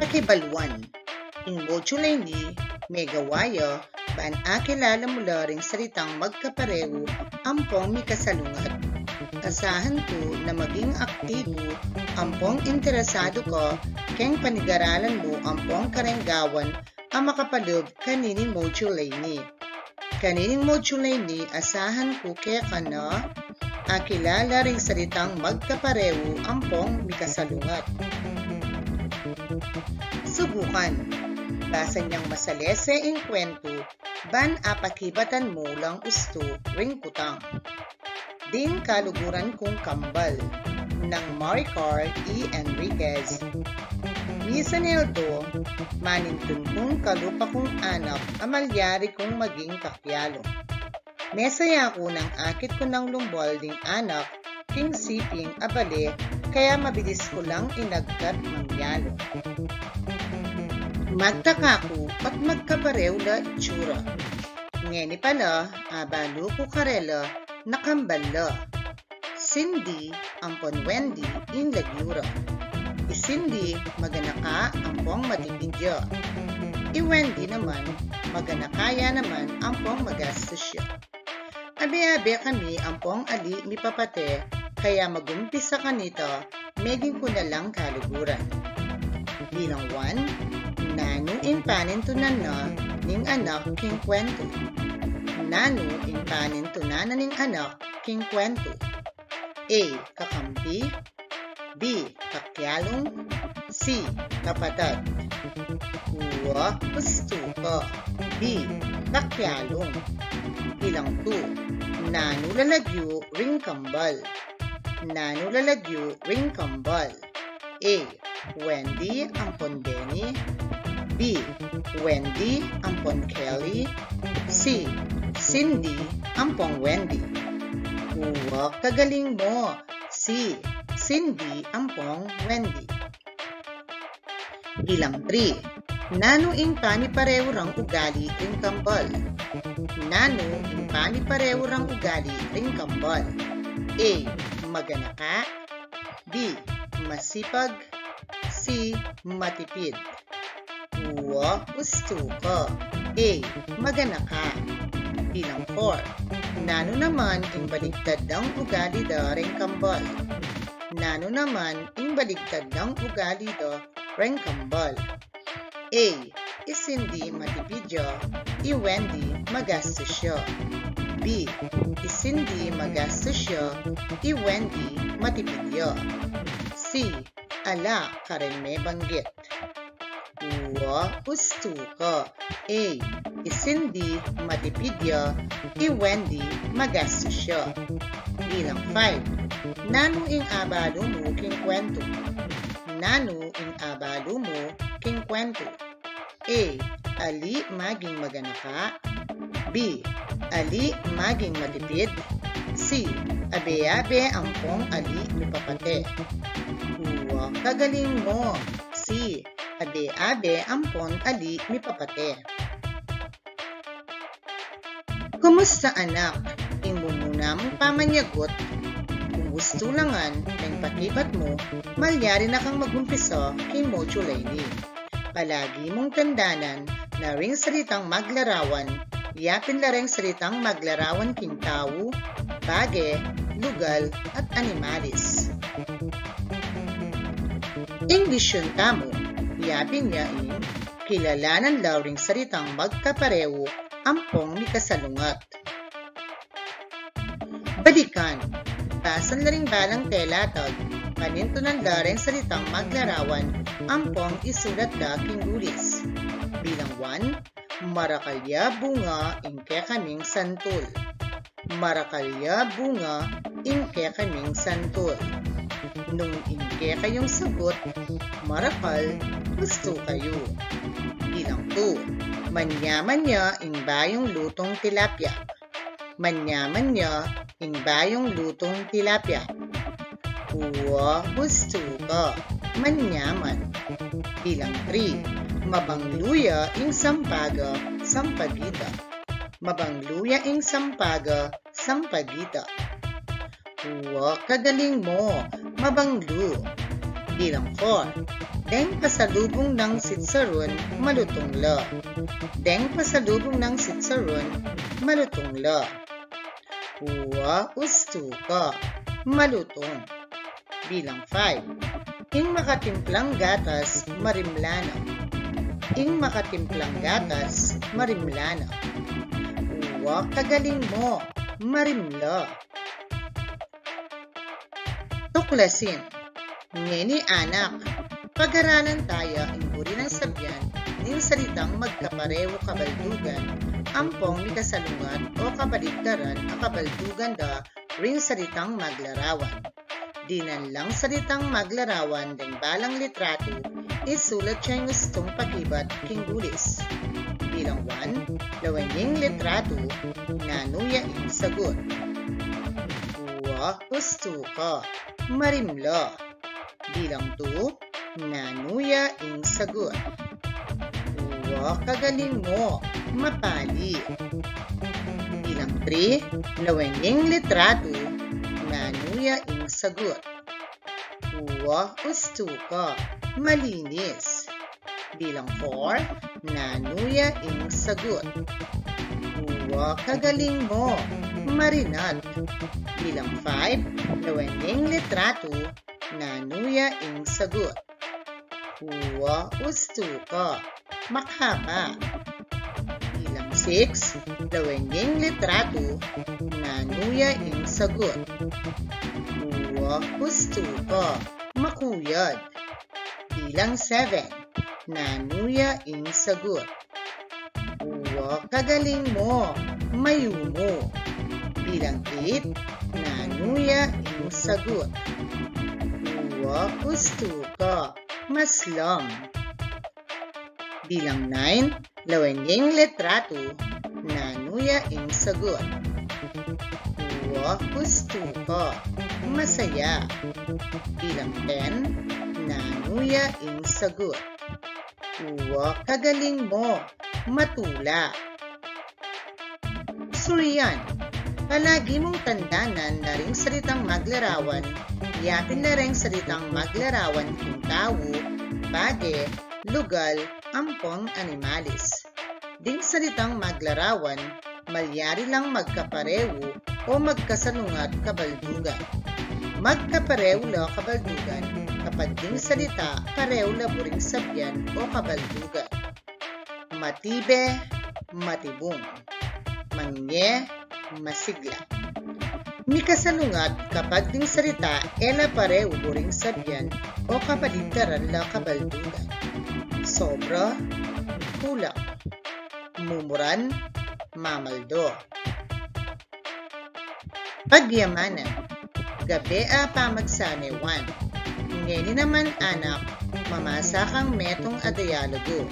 Pakibaluan. In modulaini, megawaya, ban akilala mula ring salitang magkapareho ampong mikasalungat. Asahan ko na maging aktibo ampong interesado ko keng panigaralan mo ampong karenggawan ang makapaloob kanining modulaini. Kanining modulaini asahan ko kaya ka na akilala ring salitang magkapareho ampong mikasalungat. Subukan. Basa niyang masalese in kwento, ban apakibatan mo lang usto ring kutang. Din kaluguran kong kambal, ng Maricar E. Enriquez. Misa Neldo, manintun kong kalupa kong anak, amalyari kong maging kakyalo. Mesaya ko ng akit ko ng lumbol ding anak, king siping abale, kaya mabilis ko lang inagkat mangyalo. Magtaka ko at magkapareho la itsura. Ngeni pala, abalo ko karela, nakambal la. Sindi, ampon Wendy, in lagyura. Isindi, maganaka, ampong matipidya. I-Wendy naman, maganakaya naman, ampong magastos siya. Abe-abe kami, ampong ali mipapate, kaya magumpisa kanito, meging ko na lang kaluguran. Bilang 1, Nano in panintunan na ning anak king kwento. Nano in panintunan na ning anak king kwento. A. Kakampi. B. Kakyalong. C. Kapatid. Uwa, gusto ka. B. Kakyalong. Bilang 2. Nano lalagyo ring kambal. Nano lalagyo ring kambal. A. Wendy ampon Benny. B. Wendy ampon Kelly. C. Cindy ampong Wendy. Uwa, kagaling mo. C. Cindy ampong Wendy. Bilang 3. Nano ing pani pareho rang ugali ring kambal. Nano ing pani pareho rang ugali ring kambal. A. Maganaka. B. Masipag. C. Matipid. Uwa, gusto ka. A. Maganaka. Bilang 4. Nano naman ing baligtad ng ugali da ring kambal. Nano naman ing baligtad ng ugali da ring kambal. A. Isindi matipidya. I-Wendy magastos siya. B. Isindi magastos siya. I-Wendy matipidya. C. Ala karen may banggit. Uwa, gusto ka. A. Isindi matipidya. I-Wendy magastos siya. Bilang 5. Nano ing abalo mo king kwento. Nano ing abalo mo king kwento. A. Ali maging maganaka. B. Ali maging matipid. C. Abe-abe ampong ali mipapate. Uwa, kagaling mo. C. Abe-abe ampon ali mipapate. Kumusta anak? Imo muna mong pamanyagot. Kung gusto langan ng pakibat mo, malyari na kang magumpisa kay modulaini. Palagi mong tandanan na ring salitang maglarawan, yapin la ring salitang maglarawan king tao, bage, lugal, at animalis. English yun tamo, yapin niya ing kilalanan la ring salitang magkapareho ampong mikasalungat. Balikan, basan la ring balang telatag, panintunan la ring salitang maglarawan ampong isulat la king gulis. Bilang 1, Marakalya bunga ingke kaming santol. Marakalya bunga ingke kaming santol. Nung ingke kayong sagot, marakal, gusto kayo. Bilang 2, Manya-manya ing bayong lutong tilapia. Manya-manya ing bayong lutong tilapia. Uwa, gusto ka. Manyaman. Bilang 3, Mabangluya ing sampaga, sampagita. Mabangluya ing sampaga, sampagita. Uwa, kagaling mo. Mabanglu. Bilang 4, Deng pasalubong ng sitsaron, malutong la. Deng pasalubong ng sitsaron, malutong la. Uwa gusto ka, malutong. Bilang 5. Ing makatimplang gatas, marimlana. Ing makatimplang gatas, marimlana. Uwa kagaling mo, marimla. Tuklasin. Ngeni anak, pag-aralan tayo ang buri ng sabyan ng salitang magkapareho kabaldugan, ampong mikasalungat o kabaligtaran a kabaldugan da ring salitang maglarawan. Dinan lang salitang maglarawan ng balang litrato, isulat siya yung gustong pakibat king gulis. Bilang 1, lawanying litrato, nanuya ing sagot. Uwa gusto ka, marimla. Bilang 2, nanuya ing sagot. Uwa kagaling mo, mapali. Bilang 3, lawanying litrato, nanuya ing sagot. Uwa gusto ka, malinis. Bilang 4, nanuya ing sagot. Uwa kagaling mo, marinat. Bilang 5, lawanying litrato, nanuya ing sagot. Uwa gusto ka, makhaba. Bilang 6, lawanying litrato, nanuya ing sagot. Uwa gusto ka, makuyad. Bilang 7, nanuya ing sagot. Uwa kagaling mo, mayumo. Bilang 8, nanuya ing sagot. Uwa gusto ka, maslam. Bilang 9, lawanying litrato, nanuya ing sagot. Uwa gusto ka, masaya. Bilang 10, nanuya ing sagot. Uwa kagaling mo, matula. Suriyan, palagi mong tandanan na ring salitang maglarawan, yakin na ring salitang maglarawan king tao, bage, lugal, ampong animalis. Ding salitang maglarawan, malyari lang magkapareho o magkasalungat kabaldugan. Magkapareho la kabaldugan kapag ding salita pareho la buring sabyan o kabaldugan. Matibe, matibong. Mangye, masigla. Mikasalungat kapag ding salita ela pareho buring sabyan o kabaligtaran la kabaldugan. Sobra, kulang. Mumuran, mamaldo. Pagyamanan. Gabi a pamagsanewan. Ngeni naman anak, mamasa kang metong a dialogo.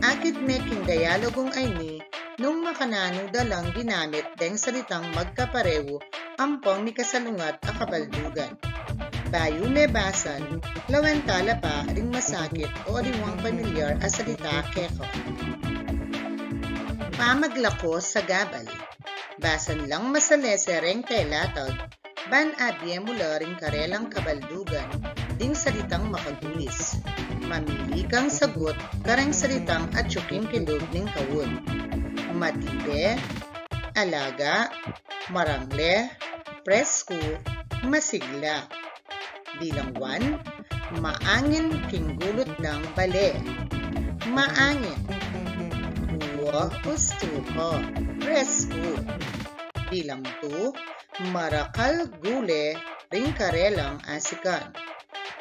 Akit meking dialogong ay ni, nung makanano dalang ginamit deng salitang magkapareho, ampong mikasalungat a kabaldugan. Bayo mebasan, lawentala pa ring masakit o ariwang pamilyar a salita keko. Pamaglako sa gabal. Basan lang masalese reng telatag, ban abye mula ring karelang kabaldugan, ding salitang makagulis. Mamili kang sagot kareng salitang atsuking kilog ning kawun. Matibe, alaga, marangle, presko, masigla. Bilang 1, maangin king gulot ng bale. Maangin. Uwa gusto ko, presko. Bilang 2, marakal gule ring karelang asikan.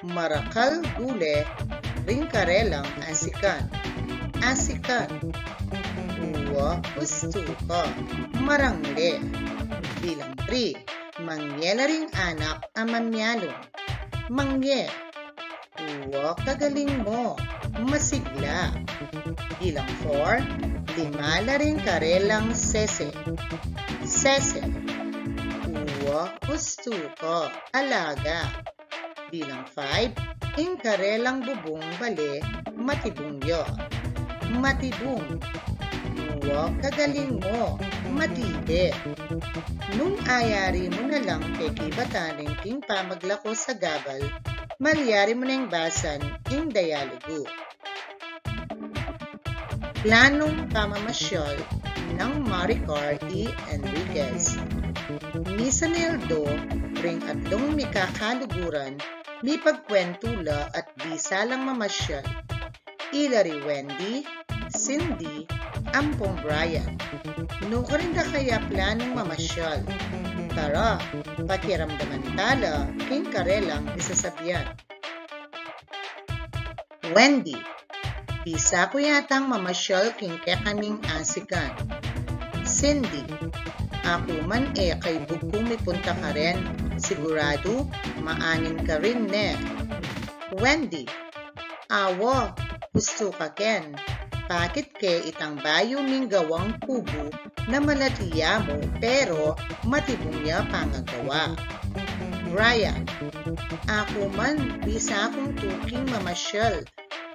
Marakal gule ring karelang asikan. Asikan. Uwa gusto ko, marangle. Bilang 3, mangyela ring anak ang mamyalong. Mangye. Uwa kagaling mo, masigla. Bilang 4, limala ring karelang sese. Sese. Uwa gusto ko, alaga. Bilang 5, ing karelang bubong bale, matibungyo. Matibung. Uwa kagaling mo, matibe. Nung ayari mo na lang pekibatanin king pamaglako sa gabal, malyari mo nang basan ing dialogo. Planong pamamasyal ng Maricar E. Enriquez. Misa Neldo, ring atlong mikakaluguran, mi pagkwentula at bisa lang mamasyal. Hilary Wendy, Cindy, Ampong Brian. Nuka rin na kaya planong mamasyal. Tara, pakiramdaman tala, king karelang isasabyan. Wendy, bisa ko yatang mamasyal king kaming asikan. Cindy, ako man kay bugkong may punta ka rin, sigurado maanin ka rin ne. Wendy, awo, gusto ka ken, bakit ke itang bayo ming gawang kubo na malatiya mo pero matibong niya pangagawa. Brian, ako man bisa akong tuking mamasyal,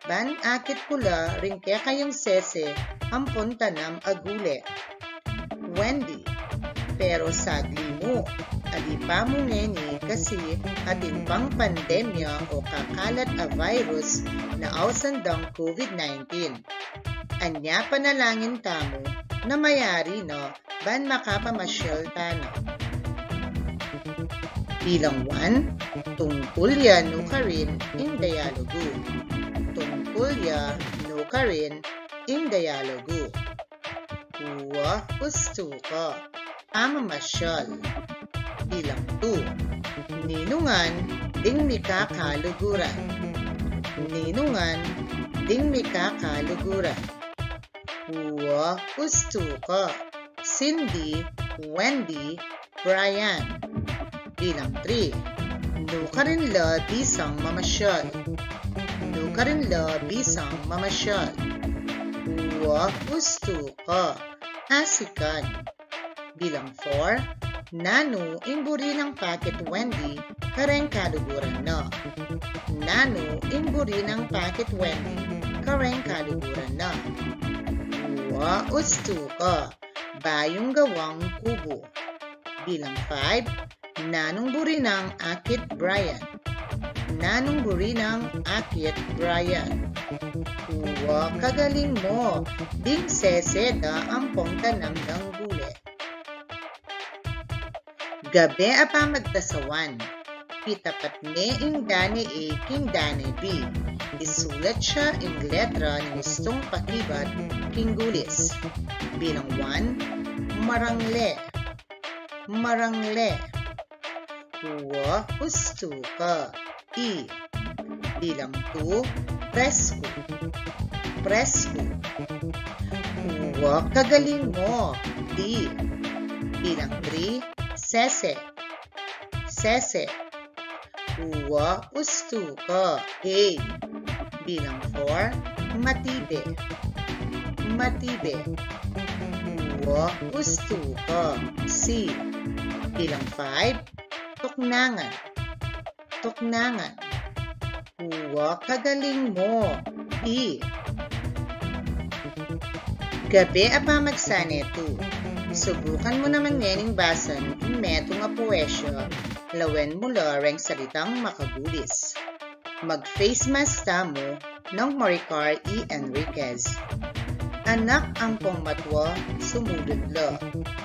ban akit pula rin kaya kayang sese ang punta ng agule. Wendy, pero sagli mo, adi pa mo ngeni kasi atin pang pandemya o kakalat a virus na ausandang COVID-19. Anya panalangin tamo na mayari no ban makapamasyal tana. Bilang 1, tungkol ya no ka rin in dialogo. Tungkol ya no ka rin in dialogo. Uwa gusto ka. Pamamasyal. Bilang 2, ninungan ding mikakaluguran. Ninungan ding mikakaluguran. Uwa gusto ka. Cindy, Wendy, Brian. Bilang 3, nuka rin la bisang mamasyal. Nuka rin la bisang mamasyal. Uwa gusto ka. Asikan. Bilang 4, nano imburi ng packet Wendy kareng kaluguran na. Nano imburi ng packet Wendy kareng kaluguran na. Uwa usto ka, bayong gawang kubo. Bilang 5, nanong buri ng akit Brian. Nanong buri ng akit Brian. Uwa kagaling mo, ding seseda ang pongta ng danggule. Gabi apa magdasawan, pitapat ne ing dani A king dani B. Isulat siya ing letra ni gustong pakibat king gulis. Bilang 1, marangle. Marangle. Uwa gusto ka. E. Bilang 2, presko. Presko. Uwa kagaling mo. D. Bilang 3, sese. Sese. Uwa gusto ka. A. Bilang 4, matibe. Matibe. Uwa gusto ka. C. Bilang 5, tuknangan. Tuknangan. Uwa kagaling mo. E. Gabi apa magsaneto. Subukan mo naman ngening basan in meto nga poesya, lawen mo lareng salitang makagulis. Mag-face mask tamo ng Maricar E. Enriquez. Anak ang pangmatwa, sumulod la.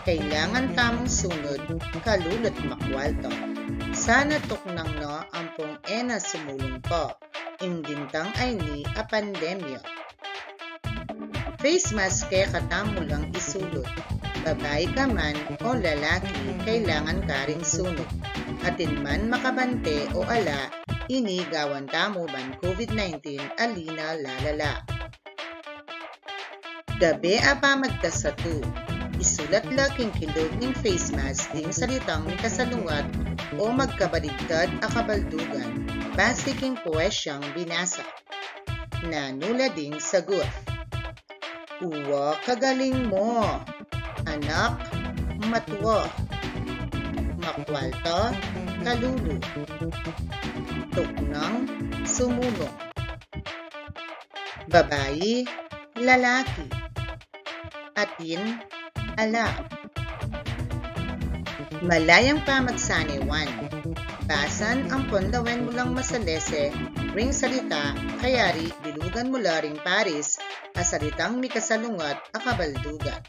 Kailangan tamang sunod, kalulot makwalta. Sana tuknang na ang pong ena sumulong pa, indintang ay ni a pandemya. Face mask kaya katamo lang isulot. Babae ka man o lalaki, kailangan ka ring sunod. Atin man makabante o ala, inigawan tamo ban COVID-19 alina lalala. Gabi apa magdasatu. Isulat la king kilog ning face mask ding salitang may kasalungat o magkabaligtad a kabaldugan base king poesyang binasa. Nanula ding sagot. Uwa kagaling mo. Anak, matwa. Makwalta, kalulu. Tuknang, sumulong. Babayi, lalaki. Atin, ala. Malayang pamagsanewan. Basan ang pondawen mo lang masalese, ring salita, kayari bilugan mula ring Paris, asalitang mikasalungat akabaldugan.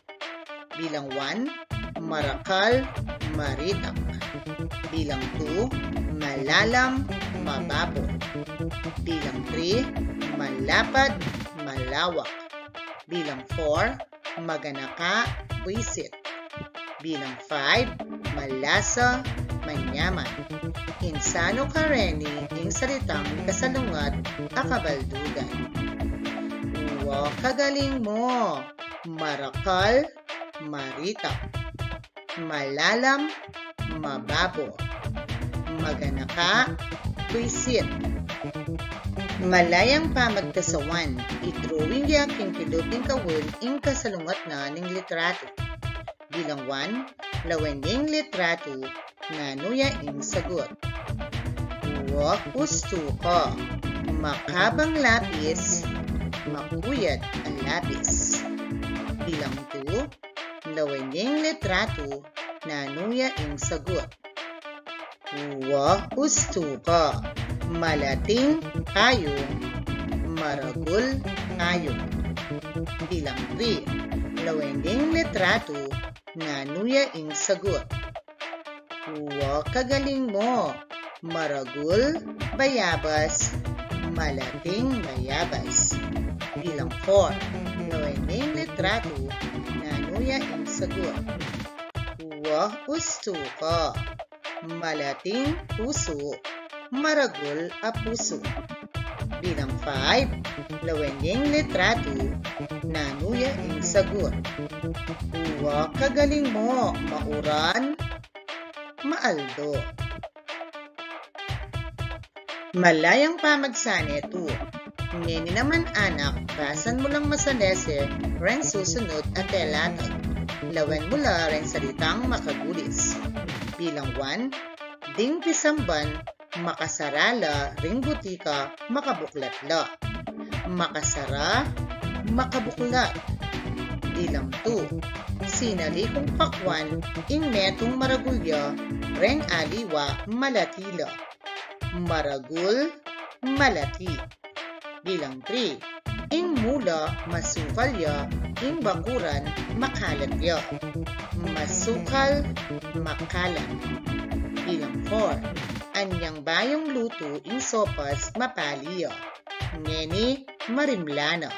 Bilang 1, marakal, maritak. Bilang 2, malalam, mababaw. Bilang 3, malapad, malawak. Bilang 4, maganaka, buisit. Bilang 5, malasa, manyaman. Insano kareni ing salitang kasalungat akabaldugan. Uwa kagaling mo, marakal, maritak. Malalam, mababo. Maganaka, buisit. Malayang pamagtasawan, itruwing yaking kiluping kawun ing kasalungat na ning litrato. Bilang 1, lawening litrato, nanuya ing sagot. Uwa gusto ko, makabang lapis, makuyat ang lapis. Bilang 2, lawening litrato, nanuya ing sagot. Uwa gusto ko, malating kayong, maragul kayong. Bilang 3, lawening litrato, nanuya ing sagot. Uwa kagaling mo, maragul, bayabas, malating bayabas. Bilang 4, lawening litrato, nanuya ing sagot. Uwa gusto ko, malating puso, maragul a puso. Bilang 5, lawening litrato, nanuya ing sagot. Uwa kagaling mo, mauran, maaldo. Malayang pamagsane 2. Ngeni naman anak, basan mo lang masalese, ren susunod at telatag. Lawen mula ren salitang makagulis. Bilang 1, ding pisamban, makasarala, ring butika, makabuklatla. Makasara, makabuklat. Bilang 2, sinali kong pakwan, ing metong maragulya, reng aliwa, malatila. Maragul, malati. Bilang 3, ing mula, masukalya, ing bakuran, makalatya. Masukal, makalat. Bilang 4, anyang bayong luto, ing sopas, mapaliya. Ngeni, marimlana.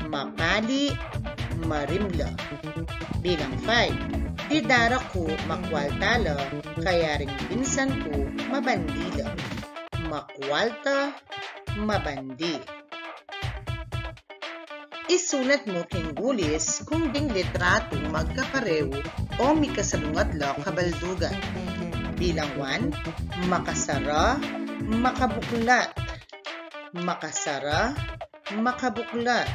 Mapali, marimla. Bilang 5, didara ko makwaltala, kaya ring pinsan ko mabandila. Makwalta, mabandi. Isulat mo king gulis kung ding litrato magkapareho o mikasalungatla kabaldugan. Bilang 1, makasara, makabuklat. Makasara, makabuklat.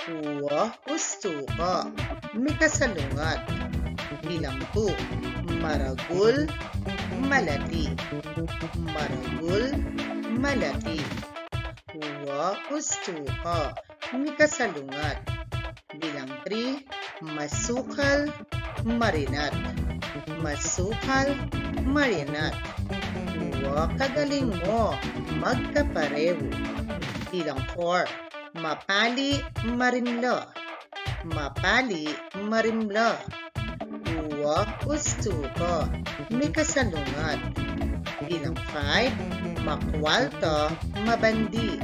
Uwa gusto ko, mikasalungat. Bilang 2, maragul, malati. Maragul, malati. Uwa gusto ko, mikasalungat. Bilang 3, masukal, marinat. Masukal, marinat. Uwa kagaling mo, magkapareho. Bilang 4, mapali, marimla. Mapali, marimla. Uwa gusto ko, mikasalungat. Bilang 5, makwalta, mabandi.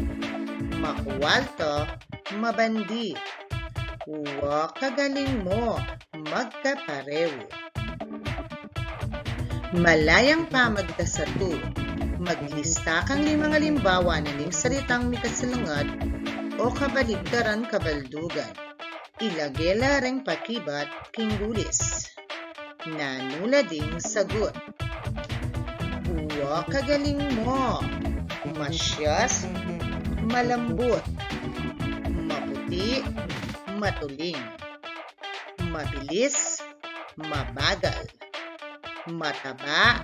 Makwalta, mabandi. Uwa kagaling mo, magkapareho. Malayang pamagdasatu, maglista kang 5 halimbawa na ning salitang mikasalungat o kabaligtaran kabaldugan. Ilagela ring pakibat king gulis. Nanula ding sagot. Uwa kagaling mo, masyas, malambot, maputi, matuling, mabilis, mabagal, mataba,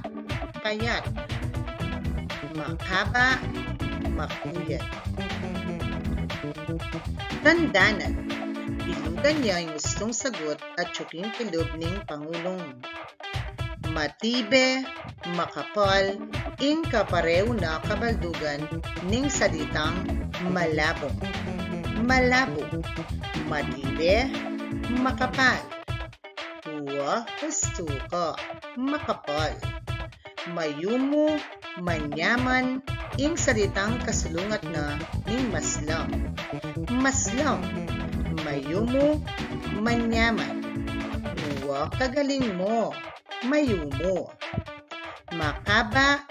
payat, makaba, makuyat. Tandanan, bilugan niya yung gustong sagot at tsuking kilob ning Pangulong. Matibe, makapal, ing kapareho na kabaldugan ning salitang malabo. Malabo, madibe, makapal. Gusto ka, makapal. Mayumo, manyaman, ing salitang kasulungat na ning maslam. Maslam, mayumo, manyaman. Kagaling mo, mayumo. Makaba,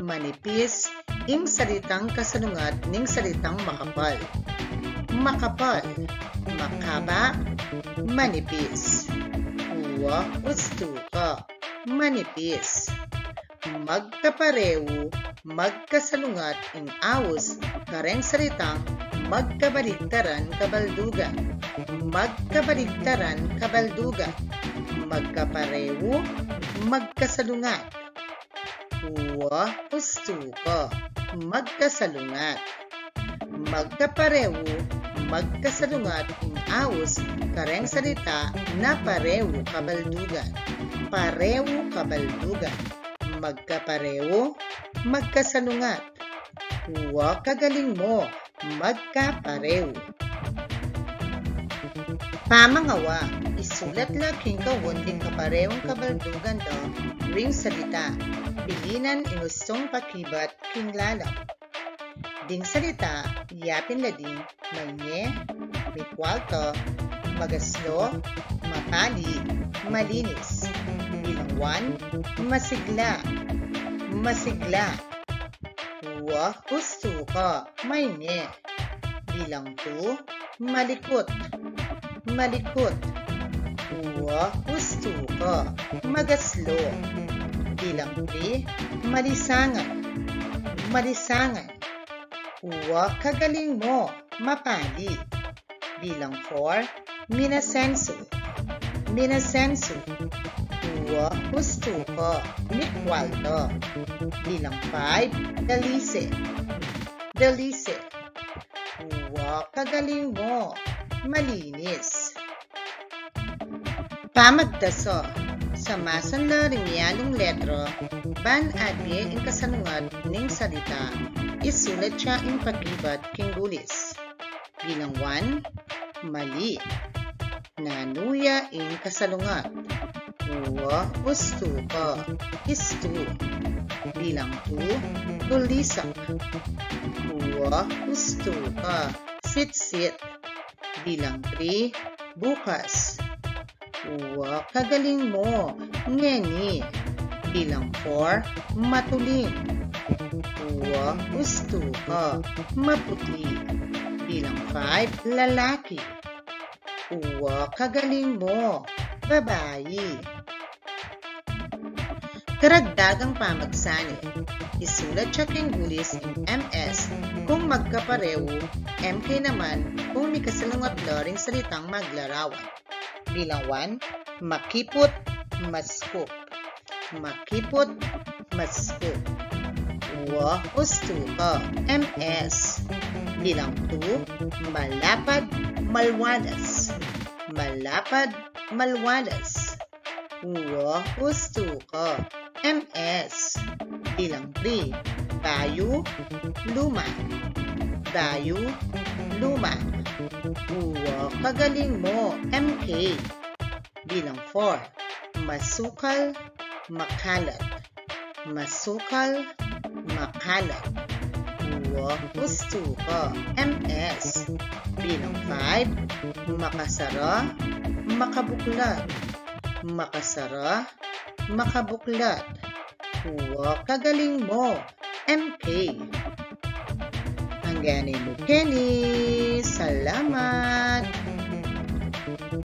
manipis, ing salitang kasalungat ning salitang makapal. Makapal, makaba, manipis. Gusto ka, manipis. Magkapareho, magkasalungat ing awos kareng salitang magkabaligtaran kabaldugan. Magkabaligtaran kabaldugan. Magkapareho, magkasalungat. Gusto ka, magkasalungat. Magkapareho, magkasalungat ing awos kareng salita na pareho kabaldugan. Pareho kabaldugan. Magkapareho, magkasalungat. Kagaling mo, magkapareho. Pamangawa, isulat laking kawon ding kaparehong kabaldugan do ring salita. Pilinan ingustong pakibat king lalam. Ding salita, yapin lading may kwarto, magaslo, mapali, malinis. Bilang 1, masigla. Masigla. Gusto ka, may Bilang 2, malikot. Malikot. Gusto ka, magaslo. Bilang 3, malisangan. Malisangan. Kagaling mo, mapali. Bilang 4, minasenso. Minasenso. Gusto ko, mikwaldo. Bilang 5, dalise. Dalise. Kagaling mo, malinis. Pamagdaso. Samasan na ringyalong letro, ban abye ing kasanungat ning salita, isulat siya ing pakibat king gulis. Bilang 1, mali. Nanuya ing kasalungat. Gusto ka, isto. Bilang 2, tulisak. Gusto ka, sit-sit. Bilang 3, bukas. Kagaling mo, ngeni. Bilang 4, matuling. Gusto ka, maputi. Bilang 5, lalaki. Kagaling mo, babayi. Karagdagang pamagsani. Isulat siya king gulis ing MS kung magkapareho, MK naman kung may kasalungat ring salitang maglarawan. Bilang 1, makipot, maskop. Makipot, maskop. Gusto ka, MS. Bilang 2, malapad, malwadas. Malapad, malwadas. Gusto ka, MS. Bilang 3, bayo, luma. Bayo, luma. Kagaling mo, MK. Bilang 4, masukal, makalat. Masukal, makalat. Gusto ka, MS. Bilang 5, makasara, makabuklat. Makasara, makabuklat. Kagaling mo, MK. Hangganin mo, Kenny. Salamat!